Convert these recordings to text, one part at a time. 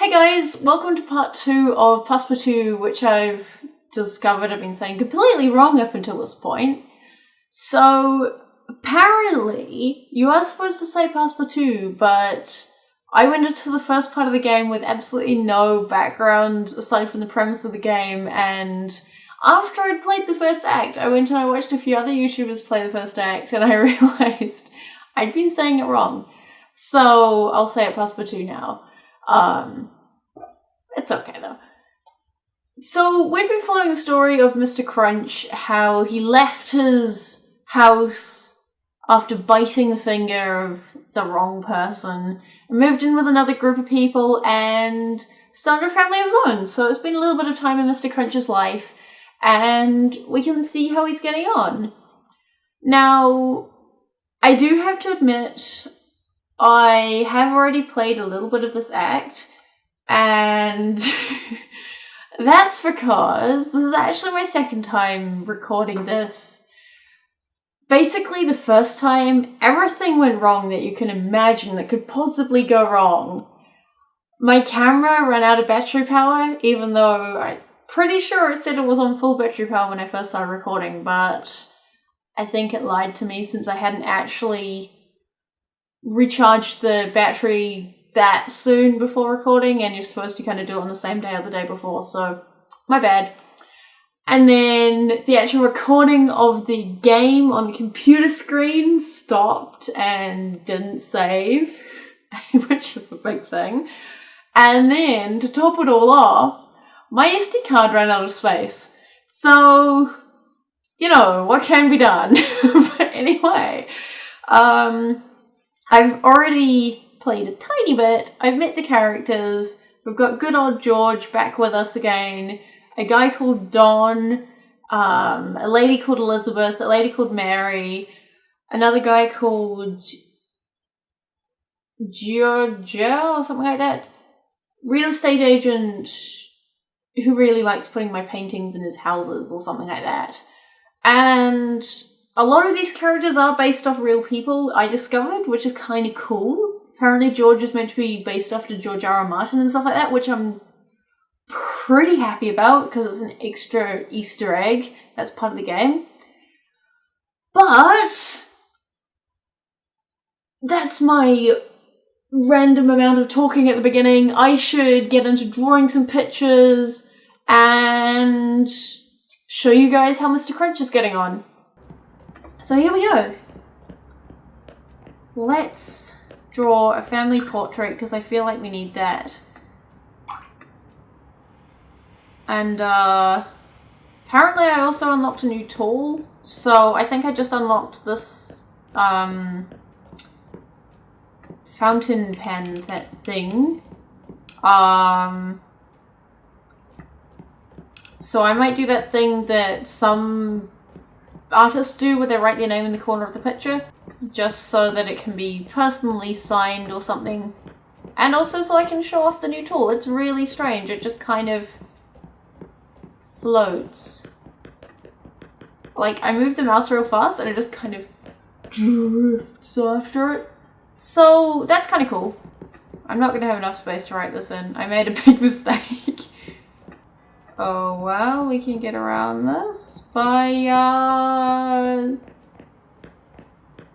Hey guys, welcome to part 2 of Passpartout, which I've discovered I've been saying completely wrong up until this point. So, apparently, you are supposed to say Passpartout, but I went into the first part of the game with absolutely no background aside from the premise of the game, and after I'd played the first act, I went and I watched a few other YouTubers play the first act, and I realised I'd been saying it wrong. So, I'll say it Passpartout now. It's okay though. So we've been following the story of Mr. Crunch, how he left his house after biting the finger of the wrong person, moved in with another group of people and started a family of his own. So it's been a little bit of time in Mr. Crunch's life and we can see how he's getting on. Now, I do have to admit, I have already played a little bit of this act, and that's because this is actually my second time recording this. Basically, the first time, everything went wrong that you can imagine that could possibly go wrong. My camera ran out of battery power, even though I'm pretty sure it said it was on full battery power when I first started recording, but I think it lied to me since I hadn't actually recharged the battery that soon before recording, and you're supposed to kind of do it on the same day or the day before, so my bad. And then the actual recording of the game on the computer screen stopped and didn't save, which is a big thing. And then, to top it all off, my SD card ran out of space. So, you know, what can be done? But anyway, I've already played a tiny bit. I've met the characters. We've got good old George back with us again. A guy called Don. A lady called Elizabeth. A lady called Mary. Another guy called Georgia or something like that. Real estate agent who really likes putting my paintings in his houses or something like that. And a lot of these characters are based off real people, I discovered, which is kind of cool. Apparently George is meant to be based off to George R. R. Martin and stuff like that, which I'm pretty happy about because it's an extra Easter egg that's part of the game. But that's my random amount of talking at the beginning. I should get into drawing some pictures and show you guys how Mr. Crunch is getting on. So here we go. Let's draw a family portrait because I feel like we need that. And apparently I also unlocked a new tool. So I think I just unlocked this fountain pen thing. So I might do that thing that some artists do where they write their name in the corner of the picture, just so that it can be personally signed or something, and also so I can show off the new tool. It's really strange, it just kind of floats. Like, I move the mouse real fast and it just kind of drifts after it. So that's kind of cool. I'm not going to have enough space to write this in. I made a big mistake. Oh well, we can get around this by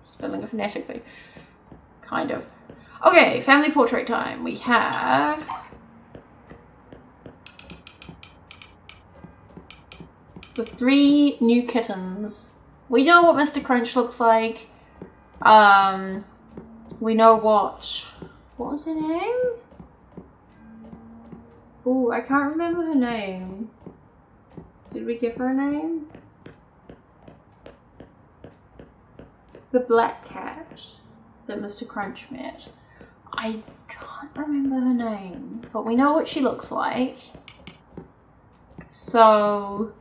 spelling it phonetically. Kind of. Okay, family portrait time. We have the 3 new kittens. We know what Mr. Crunch looks like. We know what was her name? Oh, I can't remember her name. Did we give her a name? The black cat that Mr. Crunch met. I can't remember her name, but we know what she looks like. So,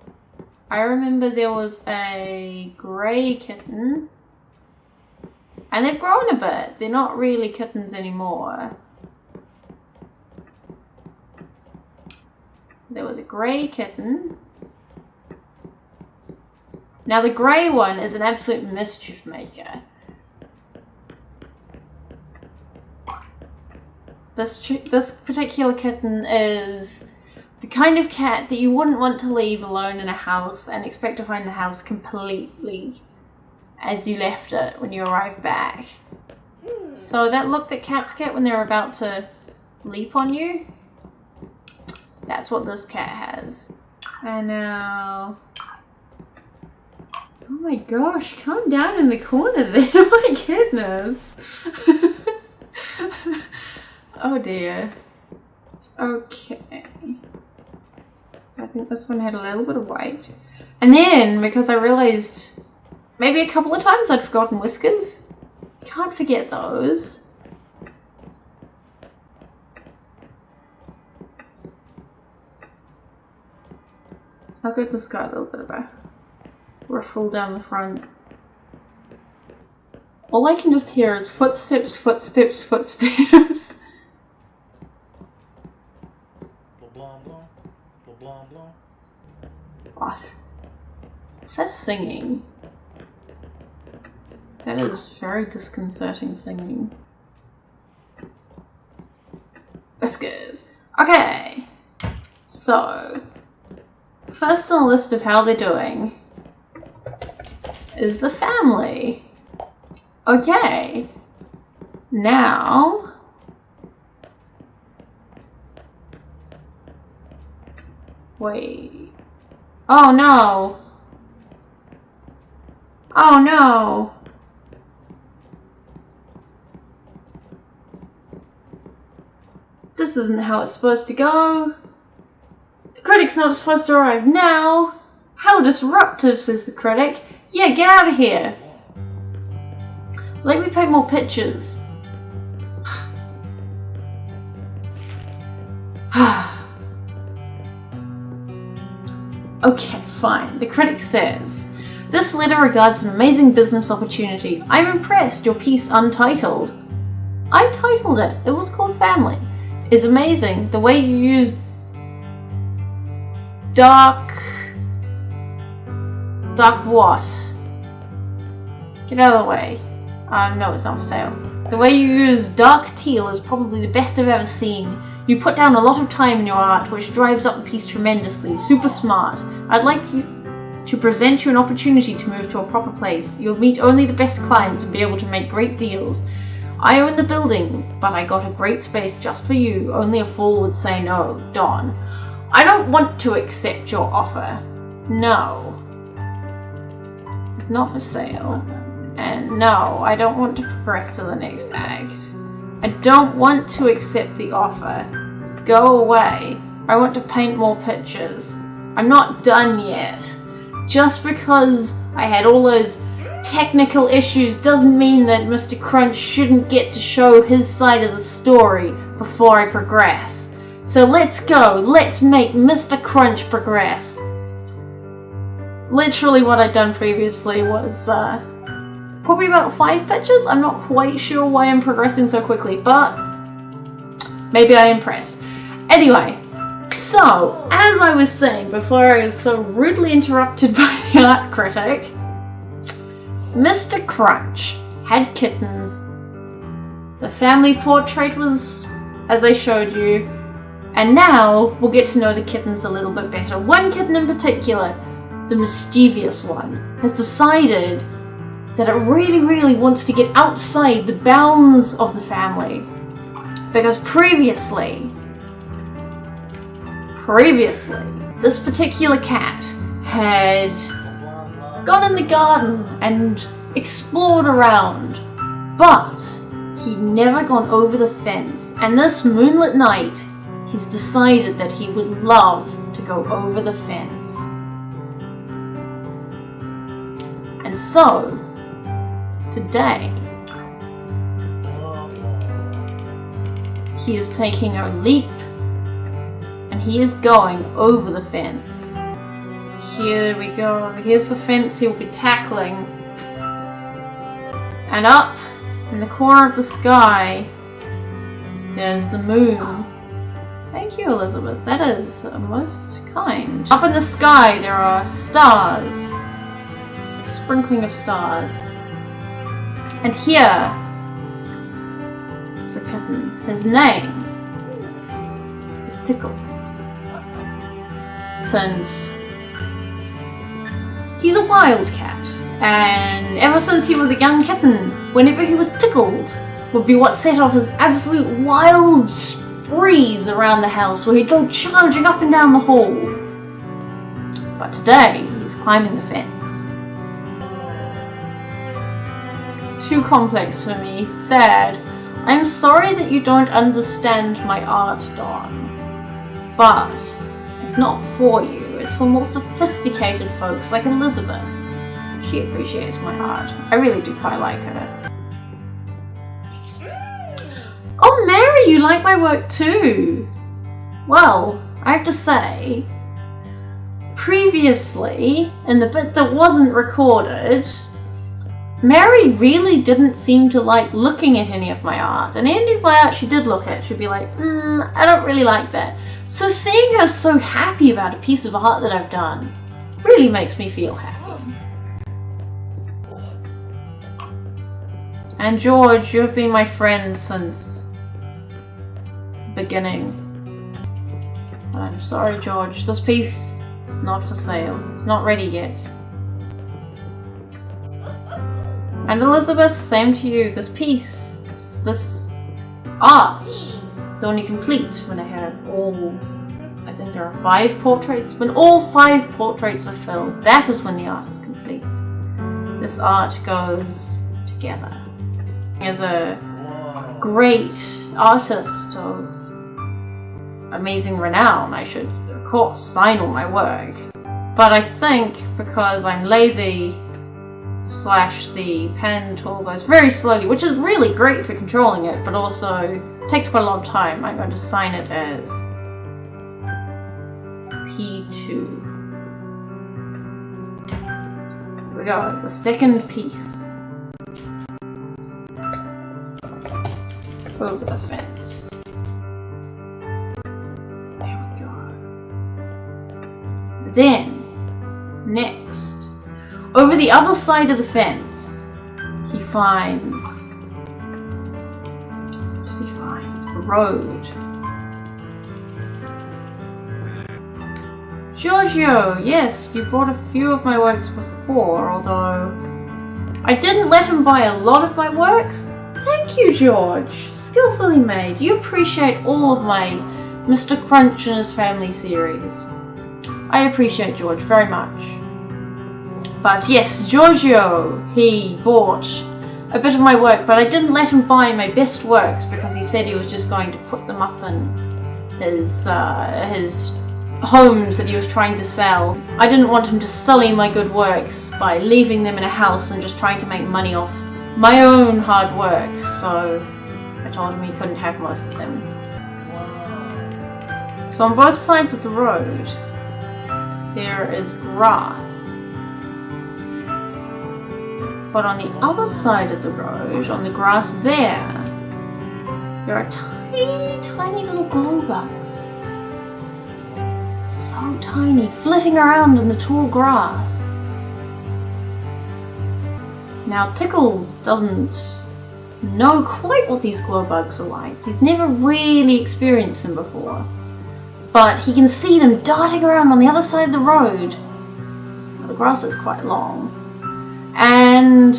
I remember there was a grey kitten. And they've grown a bit. They're not really kittens anymore. There was a grey kitten. Now the grey one is an absolute mischief maker. This particular kitten is the kind of cat that you wouldn't want to leave alone in a house and expect to find the house completely as you left it when you arrive back. So that look that cats get when they're about to leap on you, that's what this cat has. And now... Oh my gosh, calm down in the corner there, my goodness. Oh dear. Okay. So I think this one had a little bit of white. And then, because I realised maybe a couple of times I'd forgotten whiskers. Can't forget those. I'll give this guy a little bit of a ruffle down the front. All I can just hear is footsteps, footsteps, footsteps. What? Is that singing? That is very disconcerting singing. Whiskers. Okay. So, first on the list of how they're doing is the family. Okay. Now... Wait. Oh no! Oh no! This isn't how it's supposed to go. The critic's not supposed to arrive now. How disruptive, says the critic. Yeah, get out of here. Let me paint more pictures. Okay, fine. The critic says, this letter regards an amazing business opportunity. I'm impressed. Your piece, Untitled. I titled it. It was called Family. Is amazing. The way you use dark what? Get out of the way. No, it's not for sale. The way you use dark teal is probably the best I've ever seen. You put down a lot of time in your art, which drives up the piece tremendously. Super smart. I'd like you to present you an opportunity to move to a proper place. You'll meet only the best clients and be able to make great deals. I own the building, but I got a great space just for you. Only a fool would say no. Don. I don't want to accept your offer. No. It's not for sale. And no, I don't want to progress to the next act. I don't want to accept the offer. Go away. I want to paint more pictures. I'm not done yet. Just because I had all those technical issues doesn't mean that Mr. Crunch shouldn't get to show his side of the story before I progress. So let's go. Let's make Mr. Crunch progress. Literally what I'd done previously was probably about 5 pictures. I'm not quite sure why I'm progressing so quickly, but maybe I impressed. Anyway, so as I was saying before I was so rudely interrupted by the art critic, Mr. Crunch had kittens. The family portrait was as I showed you, and now we'll get to know the kittens a little bit better. One kitten in particular, the mischievous one, has decided that it really wants to get outside the bounds of the family. Because previously, this particular cat had gone in the garden and explored around, but he'd never gone over the fence. And this moonlit night, he's decided that he would love to go over the fence. And so, today, he is taking a leap and he is going over the fence. Here we go. Here's the fence he'll be tackling. And up in the corner of the sky, there's the moon. Thank you, Elizabeth. That is most kind. Up in the sky, there are stars. A sprinkling of stars. And here is the kitten. His name is Tickles. Since he's a wildcat, and ever since he was a young kitten, whenever he was tickled would be what set off his absolute wild sprees around the house, where he'd go charging up and down the hall. But today, he's climbing the fence. Too complex for me. Sad. I'm sorry that you don't understand my art, Don. But it's not for you. It's for more sophisticated folks like Elizabeth. She appreciates my art. I really do quite like her. Oh, Mary, you like my work too? Well, I have to say, previously, in the bit that wasn't recorded, Mary really didn't seem to like looking at any of my art. And any of my art she did look at, she'd be like, I don't really like that. So seeing her so happy about a piece of art that I've done really makes me feel happy. And George, you have been my friend since the beginning. And I'm sorry, George, this piece is not for sale. It's not ready yet. And Elizabeth, same to you. This piece, this art is only complete when I have all, I think there are 5 portraits. When all 5 portraits are filled, that is when the art is complete. This art goes together. As a great artist of amazing renown, I should, of course, sign all my work. But I think because I'm lazy, / the pen tool goes very slowly, which is really great for controlling it, but also takes quite a lot of time. I'm going to sign it as P2. Here we go, the second piece. Over the fence. There we go. Then, next, over the other side of the fence, he finds, what does he find? A road. Giorgio, yes, you bought a few of my works before, although I didn't let him buy a lot of my works. Thank you, George. Skillfully made. You appreciate all of my Mr. Crunch and his family series. I appreciate George very much. But yes, Giorgio, he bought a bit of my work, but I didn't let him buy my best works because he said he was just going to put them up in his homes that he was trying to sell. I didn't want him to sully my good works by leaving them in a house and just trying to make money off my own hard work, so I told him he couldn't have most of them. So on both sides of the road, there is grass. But on the other side of the road, on the grass there are tiny, tiny little glow bugs. So tiny, flitting around in the tall grass. Now Tickles doesn't know quite what these glow bugs are like. He's never really experienced them before. But he can see them darting around on the other side of the road. Well, the grass is quite long. And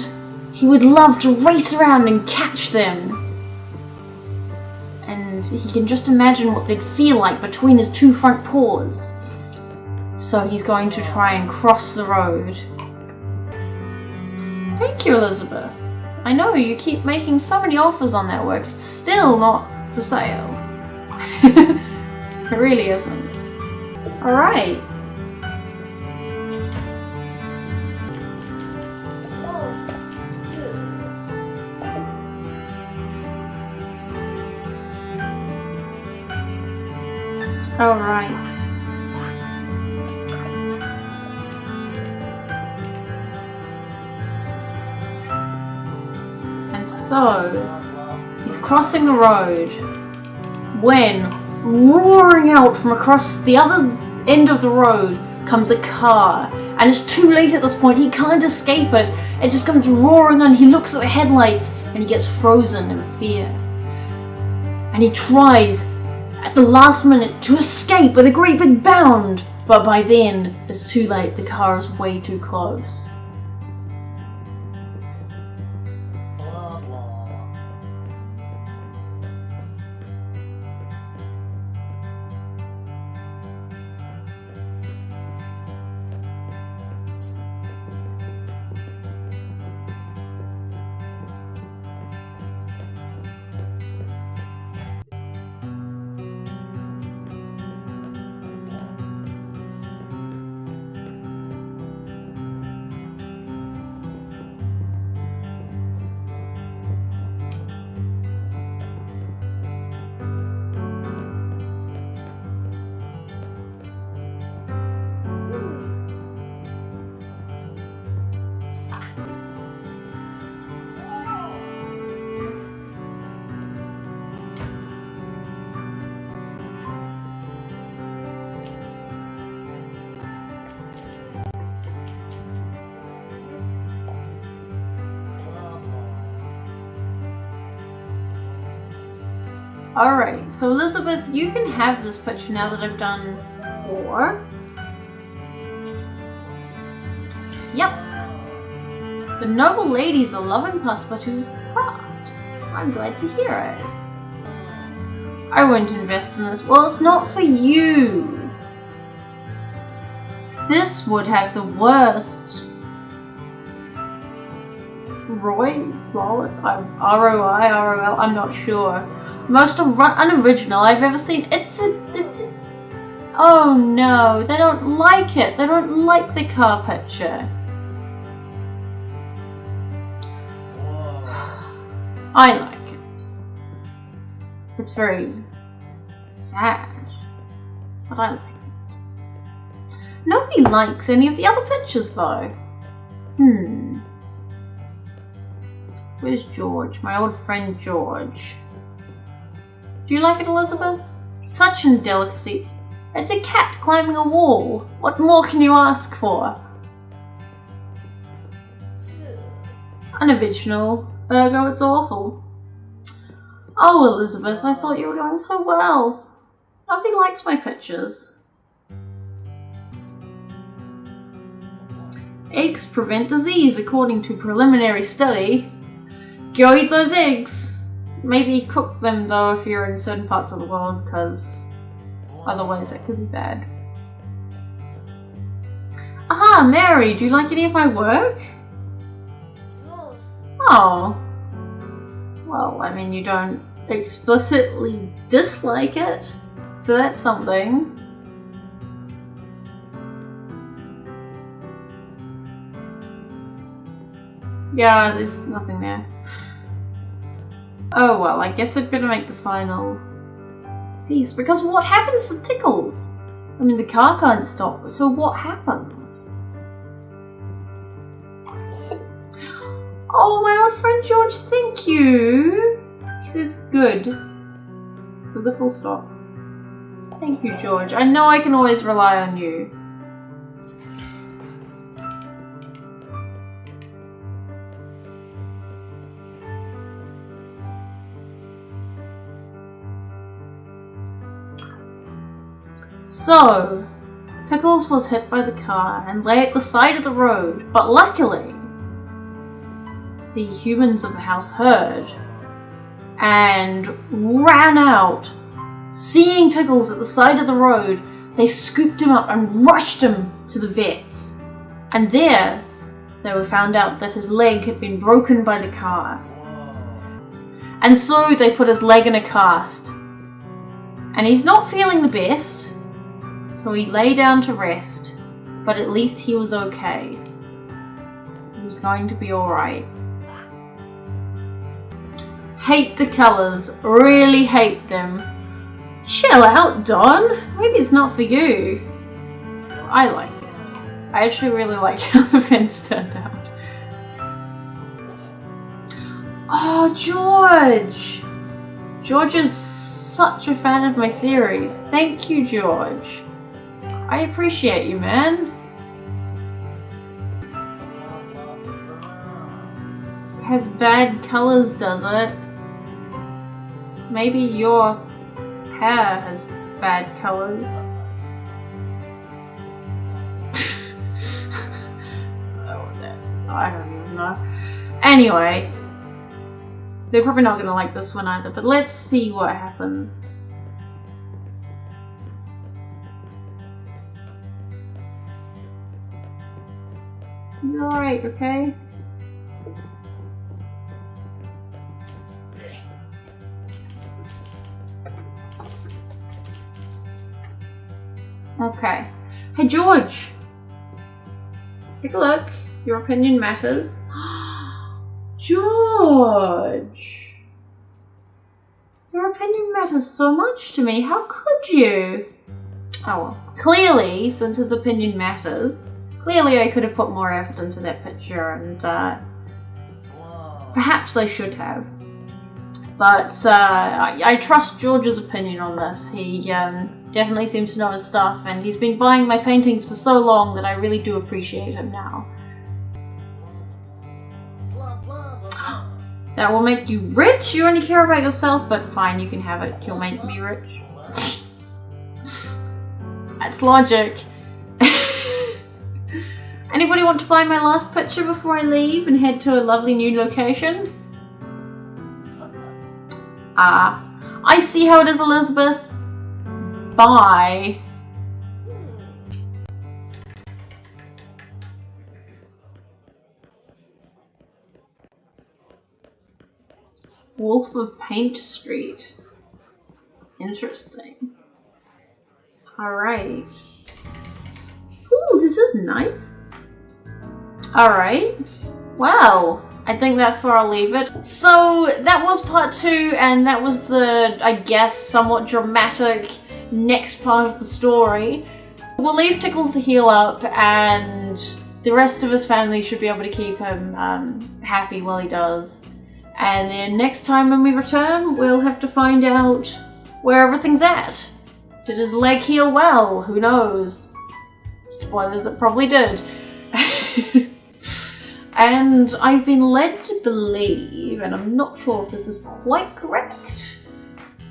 he would love to race around and catch them. And he can just imagine what they'd feel like between his 2 front paws. So he's going to try and cross the road. Thank you, Elizabeth. I know you keep making so many offers on that work. It's still not for sale. It really isn't. Alright. Alright. So, he's crossing the road when, roaring out from across the other end of the road, comes a car. And it's too late at this point, he can't escape it. It just comes roaring on, he looks at the headlights and he gets frozen in fear. And he tries at the last minute to escape with a great big bound. But by then, it's too late. The car is way too close. Alright, so Elizabeth, you can have this picture now that I've done 4. Yep. The noble ladies are loving Passpartout's craft. I'm glad to hear it. I won't invest in this. Well, it's not for you. This would have the worst ROI, I'm not sure. Most unoriginal I've ever seen. It's a... Oh no, they don't like it. They don't like the car picture. I like it. It's very sad, but I like it. Nobody likes any of the other pictures though. Where's George? My old friend George. Do you like it, Elizabeth? Such an indelicacy. It's a cat climbing a wall. What more can you ask for? Unoriginal. Ergo, it's awful. Oh, Elizabeth, I thought you were doing so well. Nobody likes my pictures. Eggs prevent disease, according to preliminary study. Go eat those eggs. Maybe cook them though if you're in certain parts of the world, because otherwise that could be bad. Aha, Mary, do you like any of my work? Oh. Well, I mean, you don't explicitly dislike it, so that's something. Yeah, there's nothing there. Oh well, I guess I'd better make the final piece, because what happens to Tickles? I mean, the car can't stop, so what happens? Oh, my old friend George, thank you! He says good. With the full stop. Thank you, George. I know I can always rely on you. So, Tickles was hit by the car and lay at the side of the road, but luckily, the humans of the house heard and ran out. Seeing Tickles at the side of the road, they scooped him up and rushed him to the vets. And there, they were found out that his leg had been broken by the car. And so they put his leg in a cast. And he's not feeling the best. So he lay down to rest, but at least he was okay. He was going to be alright. Hate the colours, really hate them. Chill out, Don. Maybe it's not for you. I like it. I actually really like how the fence turned out. Oh, George! George is such a fan of my series. Thank you, George. I appreciate you, man. It has bad colours, does it? Maybe your hair has bad colours. I don't even know. Anyway, they're probably not going to like this one either, but let's see what happens. You're alright, okay? Okay. Hey George! Take a look. Your opinion matters. George! Your opinion matters so much to me. How could you? Oh well. Clearly, since his opinion matters, clearly I could have put more effort into that picture, and perhaps I should have. But I trust George's opinion on this. He definitely seems to know his stuff, and he's been buying my paintings for so long that I really do appreciate him now. That will make you rich? You only care about yourself, but fine, you can have it. You'll make me rich. That's logic. Anybody want to buy my last picture before I leave and head to a lovely new location? I see how it is, Elizabeth. Bye. Wolf of Paint Street. Interesting. Alright. Ooh, this is nice. Alright. Well, I think that's where I'll leave it. So, that was part 2, and that was the, I guess, somewhat dramatic next part of the story. We'll leave Tickles to heal up, and the rest of his family should be able to keep him happy while he does. And then next time when we return, we'll have to find out where everything's at. Did his leg heal well? Who knows? Spoilers, it probably did. And I've been led to believe, and I'm not sure if this is quite correct,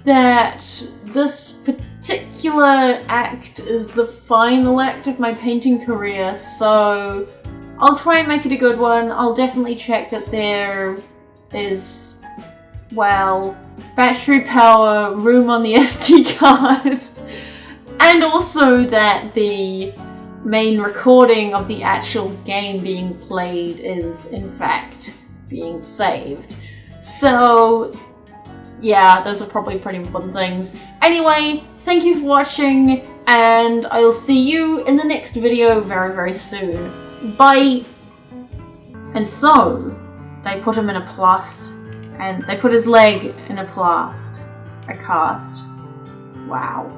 that this particular act is the final act of my painting career, so I'll try and make it a good one. I'll definitely check that there is, well, battery power, room on the SD card, and also that the main recording of the actual game being played is in fact being saved. So yeah, those are probably pretty important things. Anyway, thank you for watching, and I'll see you in the next video very, very soon. Bye! And so, they put him in a plast, and they put his leg in a plast. A cast. Wow.